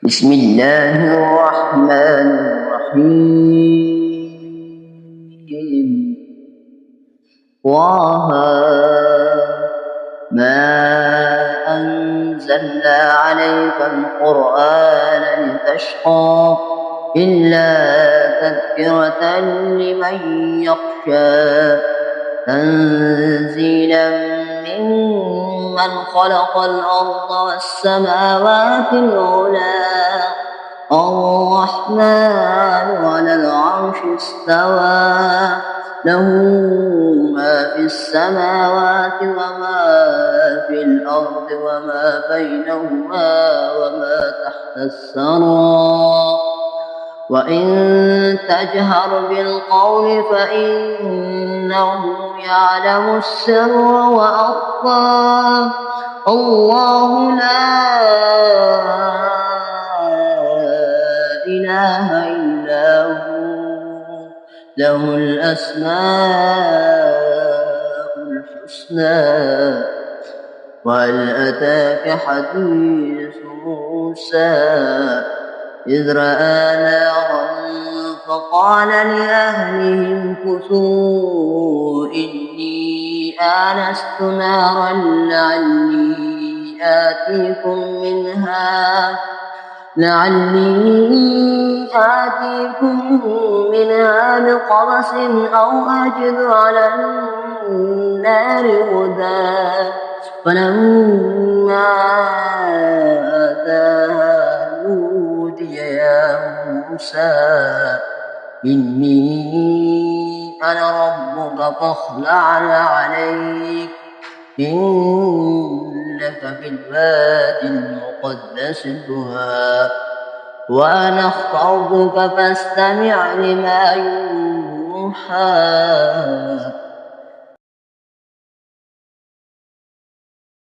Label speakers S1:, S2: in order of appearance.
S1: بسم الله الرحمن الرحيم. طه ما أنزلنا عليك القرآن لتشقى إلا تذكرة لمن يخشى تنزيلا ممن خلق الأرض والسماوات العلى الرحمن على العرش استوى له ما في السماوات وما في الأرض وما بينهما وما تحت الثرى وإن تجهر بالقول فإنه يعلم السر وأخفى الله لا إله إلا هو له الأسماء الحسنى. وهل أتاك حديث موسى إذ رأى نارا فقال لأهلهم كثوا إني آنست نارا لعلي آتيكم منها بقبس أو أجد على النار هدى. فلما أتاها نودي يا موسى إني أنا ربك فاخلع عليك إنك بالوادي المقدس طوى وأنا اخترتك فاستمع لما يوحى